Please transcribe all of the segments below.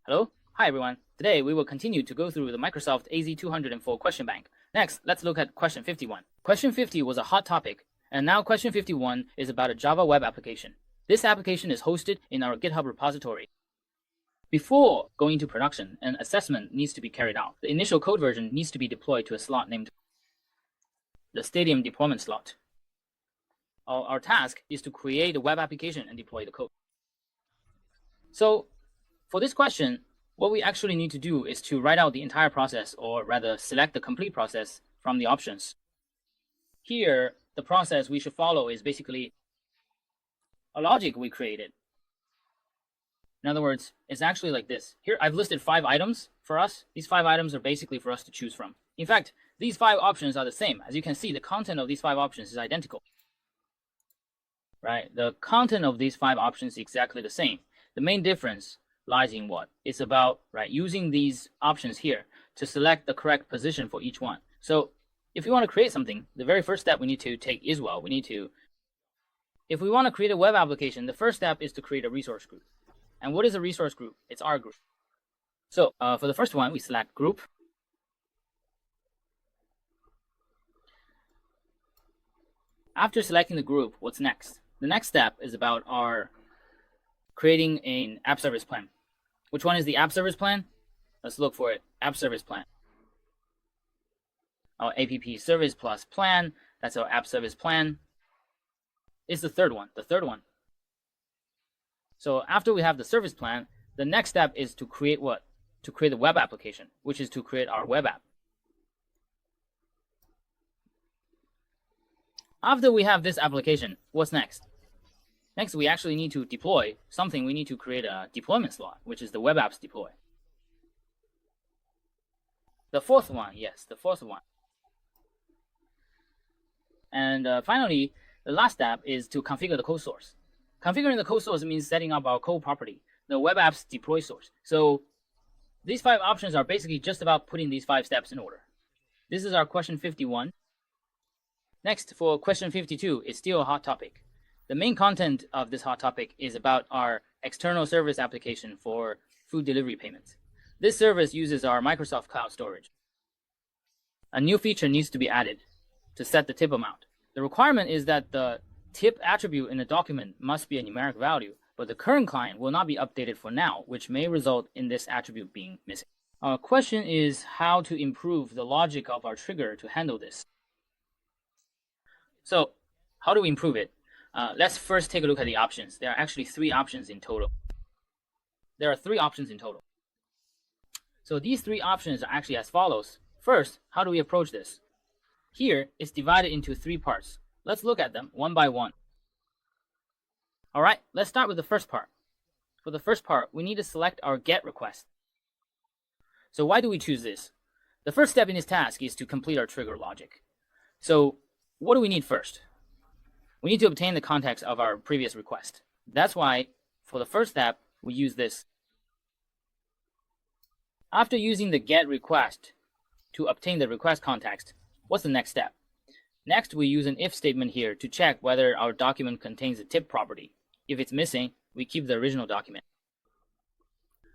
Hello? Hi everyone. Today we will continue to go through the Microsoft AZ204 question bank. Next, let's look at question 51. Question 50 was a hot topic, and now question 51 is about a Java web application. This application is hosted in our GitHub repository. Before going to production, an assessment needs to be carried out. The initial code version needs to be deployed to a slot named the Stadium deployment slot. Our task is to create a web application and deploy the code. So for this question, what we actually need to do is to write out the entire process, or rather select the complete process from the options. Here, the process we should follow is basically a logic we created. In other words, it's actually like this. Here, I've listed 5 items for us. These 5 items are basically for us to choose from. In fact, these 5 options are the same. As you can see, the content of these 5 options is identical. Right? The content of these 5 options is exactly the same. The main difference lies in what? It's about using these options here to select the correct position for each one. So if we want to create something, the very first step we need to take is, if we want to create a web application, the first step is to create a resource group. And what is a resource group? It's our group. So for the first one, we select group. After selecting the group, what's next? The next step is about our creating an app service plan. Which one is the app service plan? Let's look for it. App service plan. Our app service plus plan. That's our app service plan. Is the third one. So after we have the service plan, the next step is to create what? To create a web application, which is to create our web app. After we have this application, what's next? Next, we actually need to deploy something. We need to create a deployment slot, which is the web apps deploy. The fourth one, yes, the fourth one. And finally, the last step is to configure the code source. Configuring the code source means setting up our code property, the web apps deploy source. So these 5 options are basically just about putting these 5 steps in order. This is our question 51. Next, for question 52, it's still a hot topic. The main content of this hot topic is about our external service application for food delivery payments. This service uses our Microsoft Cloud storage. A new feature needs to be added to set the tip amount. The requirement is that the tip attribute in the document must be a numeric value, but the current client will not be updated for now, which may result in this attribute being missing. Our question is how to improve the logic of our trigger to handle this. So, how do we improve it? Let's first take a look at the options. There are actually 3 options in total. So these 3 options are actually as follows. First, how do we approach this? Here, it's divided into 3 parts. Let's look at them one by one. All right, let's start with the first part. For the first part, we need to select our GET request. So why do we choose this? The first step in this task is to complete our trigger logic. So what do we need first? We need to obtain the context of our previous request. That's why, for the first step, we use this. After using the GET request to obtain the request context, what's the next step? Next, we use an if statement here to check whether our document contains a tip property. If it's missing, we keep the original document.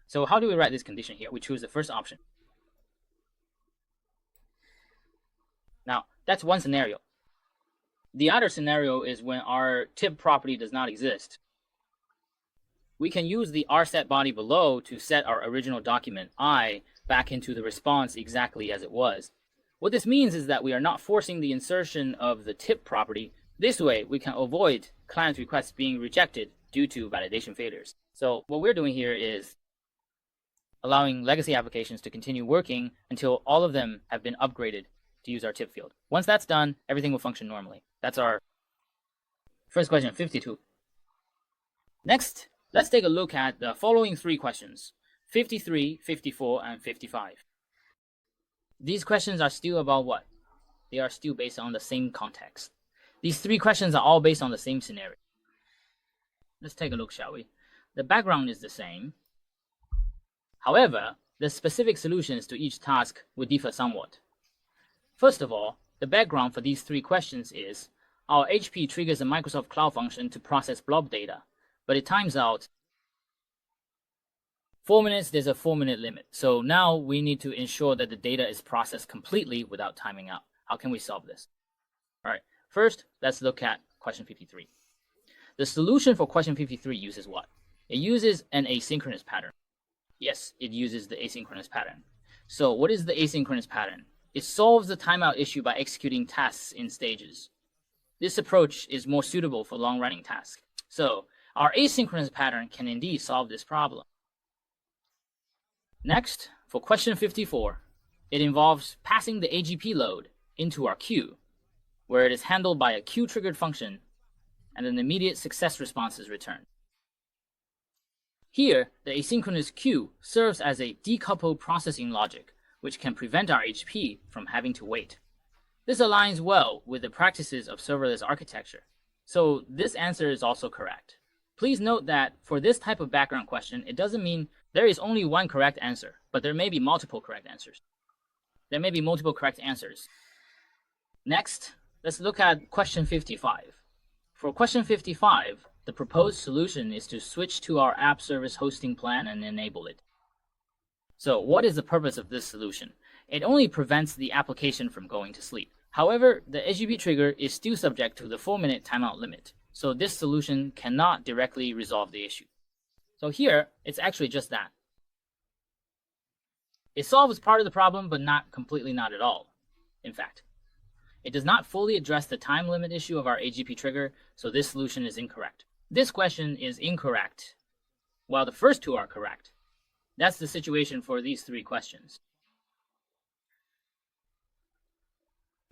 So how do we write this condition here? We choose the first option. Now, that's one scenario. The other scenario is when our tip property does not exist. We can use the rSetBody below to set our original document I back into the response exactly as it was. What this means is that we are not forcing the insertion of the tip property. This way, we can avoid client requests being rejected due to validation failures. So what we're doing here is allowing legacy applications to continue working until all of them have been upgraded to use our tip field. Once that's done, everything will function normally. That's our first question, 52. Next, let's take a look at the following 3 questions, 53, 54, and 55. These questions are still about what? They are still based on the same context. These 3 questions are all based on the same scenario. Let's take a look, shall we? The background is the same. However, the specific solutions to each task will differ somewhat. First of all, the background for these 3 questions is our HP triggers a Microsoft Cloud function to process blob data, but it times out 4 minutes, there's a 4-minute limit. So now we need to ensure that the data is processed completely without timing out. How can we solve this? All right, first, let's look at question 53. The solution for question 53 uses what? It uses an asynchronous pattern. Yes, it uses the asynchronous pattern. So what is the asynchronous pattern? It solves the timeout issue by executing tasks in stages. This approach is more suitable for long-running tasks. So our asynchronous pattern can indeed solve this problem. Next, for question 54, it involves passing the AGP load into our queue, where it is handled by a queue-triggered function, and an immediate success response is returned. Here, the asynchronous queue serves as a decoupled processing logic, which can prevent our HP from having to wait. This aligns well with the practices of serverless architecture, so this answer is also correct. Please note that for this type of background question, it doesn't mean there is only one correct answer, but there may be multiple correct answers. Next, let's look at question 55. For question 55, the proposed solution is to switch to our app service hosting plan and enable it. So what is the purpose of this solution? It only prevents the application from going to sleep. However, the HTTP trigger is still subject to the 4-minute timeout limit, so this solution cannot directly resolve the issue. So here, it's actually just that. It solves part of the problem, but not at all, in fact. It does not fully address the time limit issue of our AGP trigger, so this solution is incorrect. This question is incorrect, while the first two are correct. That's the situation for these 3 questions.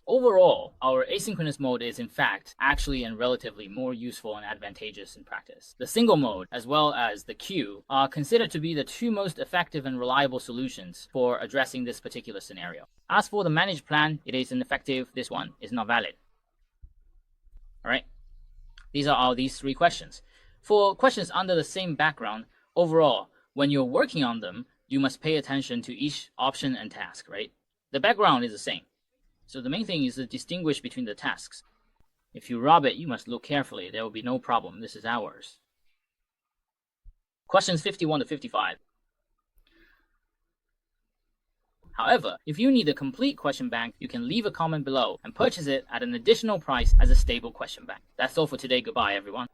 Overall, our asynchronous mode is in fact actually and relatively more useful and advantageous in practice. The single mode, as well as the queue, are considered to be the 2 most effective and reliable solutions for addressing this particular scenario. As for the managed plan, it is ineffective. This one is not valid. Alright, these are all these 3 questions. For questions under the same background, overall, when you're working on them, you must pay attention to each option and task, right? The background is the same. So the main thing is to distinguish between the tasks. If you rob it, you must look carefully. There will be no problem. This is ours. Questions 51 to 55. However, if you need a complete question bank, you can leave a comment below and purchase it at an additional price as a stable question bank. That's all for today. Goodbye, everyone.